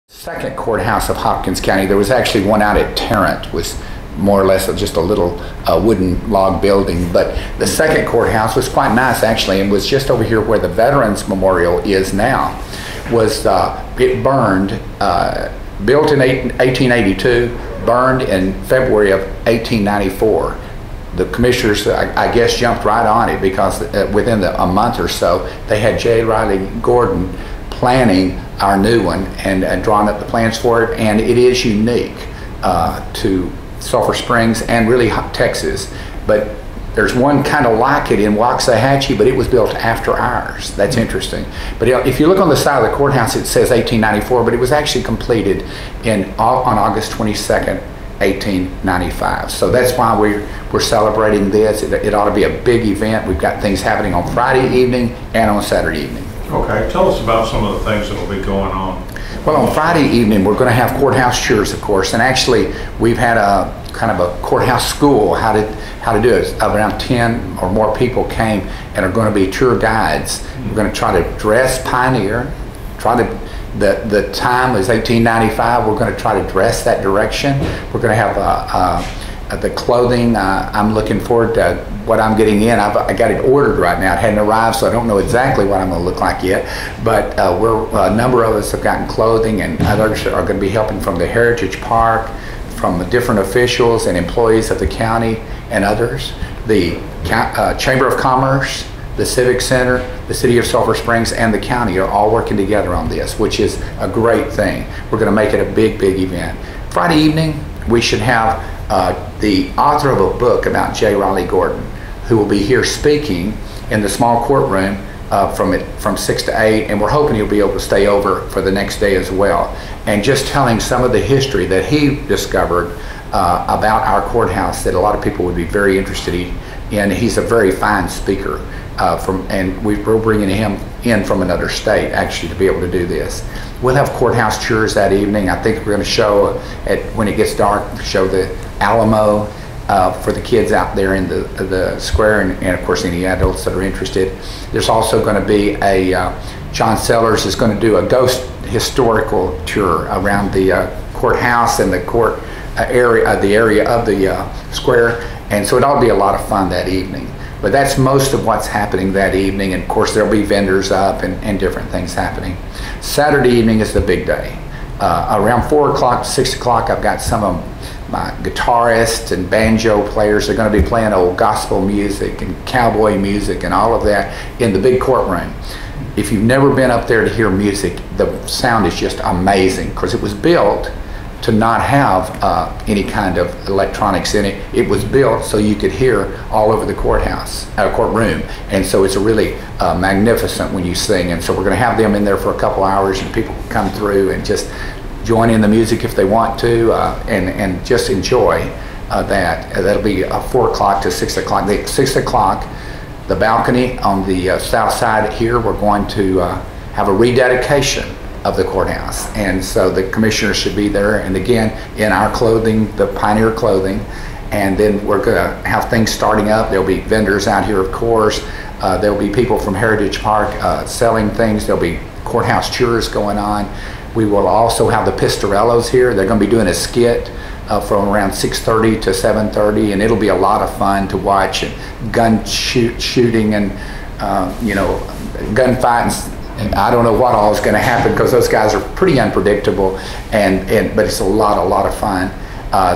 Second courthouse of Hopkins County. There was actually one out at Tarrant, was more or less just a little wooden log building, but the second courthouse was quite nice actually, and was just over here where the Veterans Memorial is now. It burned, built in 1882, burned in February of 1894. The commissioners, I guess, jumped right on it because within a month or so, they had J. Riley Gordon planning our new one and drawing up the plans for it, and it is unique to Sulphur Springs and really Texas. But there's one kind of like it in Waxahachie, but it was built after ours. That's interesting. But if you look on the side of the courthouse, it says 1894, but it was actually completed on August 22nd, 1895. So that's why we're celebrating this. It ought to be a big event. We've got things happening on Friday evening and on Saturday evening. Okay, tell us about some of the things that will be going on. Well, on Friday evening, we're going to have courthouse tours, of course, and actually we've had a kind of a courthouse school, how to do it. Around 10 or more people came and are going to be tour guides. We're going to try to dress pioneer, the time is 1895, we're going to try to dress that direction. We're going to have the clothing. I'm looking forward to what I'm getting in. I got it ordered right now. It hadn't arrived, so I don't know exactly what I'm going to look like yet. But a number of us have gotten clothing, and others are going to be helping from the Heritage Park, from the different officials and employees of the county and others. The Chamber of Commerce, the Civic Center, the City of Sulphur Springs, and the county are all working together on this, which is a great thing. We're going to make it a big, big event. Friday evening, we should have the author of a book about J. Riley Gordon, who will be here speaking in the small courtroom from 6 to 8, and we're hoping he'll be able to stay over for the next day as well, and just telling some of the history that he discovered about our courthouse that a lot of people would be very interested in. He's a very fine speaker, and we're bringing him in from another state actually to be able to do this. We'll have courthouse tours that evening. I think we're going to show, when it gets dark, show the Alamo for the kids out there in the square, and of course any adults that are interested. There's also going to be John Sellers is going to do a ghost historical tour around the courthouse and the court area, the area of the square, and so it ought to be a lot of fun that evening. But that's most of what's happening that evening, and of course there'll be vendors up and different things happening. Saturday evening is the big day. Around 4 o'clock to 6 o'clock, I've got some of my guitarists and banjo players. They're going to be playing old gospel music and cowboy music and all of that in the big courtroom. If you've never been up there to hear music, the sound is just amazing, because it was built to not have any kind of electronics in it. It was built so you could hear all over the courtroom, and so it's really magnificent when you sing. And so we're going to have them in there for a couple hours, and people can come through and just join in the music if they want to, and just enjoy that. That'll be 4 o'clock to 6 o'clock. 6 o'clock, the balcony on the south side here, we're going to have a rededication of the courthouse, and so the commissioners should be there, and again in our clothing, the pioneer clothing. And then we're going to have things starting up. There'll be vendors out here, of course. There'll be people from Heritage Park selling things. There'll be courthouse tours going on. We will also have the Pistorellos here. They're going to be doing a skit from around 6:30 to 7:30, and it'll be a lot of fun to watch, and gun shooting and gunfights. And I don't know what all is going to happen, because those guys are pretty unpredictable, but it's a lot of fun.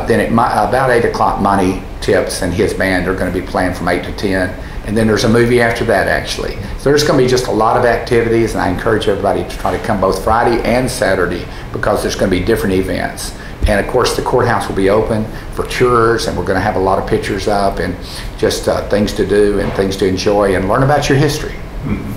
Then at about 8 o'clock, Monty Tips and his band are going to be playing from 8 to 10, and then there's a movie after that actually. So there's going to be just a lot of activities, and I encourage everybody to try to come both Friday and Saturday, because there's going to be different events. And of course the courthouse will be open for tours, and we're going to have a lot of pictures up, and just things to do and things to enjoy and learn about your history. Mm-hmm.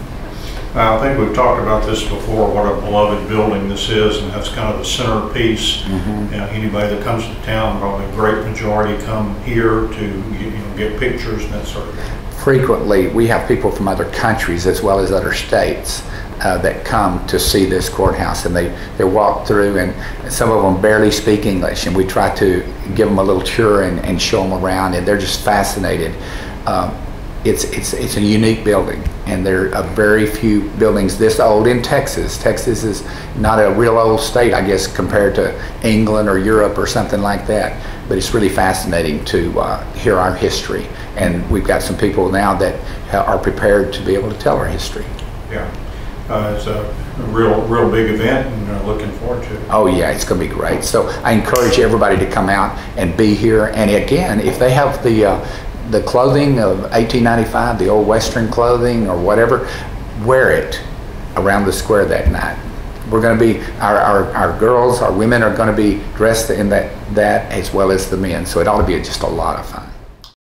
I think we've talked about this before, what a beloved building this is, and that's kind of the centerpiece. Mm-hmm. Anybody that comes to town, probably a great majority come here to get pictures and that sort of thing. Frequently, we have people from other countries as well as other states that come to see this courthouse, and they walk through, and some of them barely speak English, and we try to give them a little tour and show them around, and they're just fascinated. It's a unique building. and there are very few buildings this old in Texas. Texas is not a real old state, I guess, compared to England or Europe or something like that. But it's really fascinating to hear our history, and we've got some people now that are prepared to be able to tell our history. Yeah, it's a real big event, and looking forward to it. Oh yeah, it's going to be great. So I encourage everybody to come out and be here. And again, if they have the clothing of 1895, the old Western clothing or whatever, wear it around the square that night. We're going to be, our girls, our women are going to be dressed in that as well as the men. So it ought to be just a lot of fun.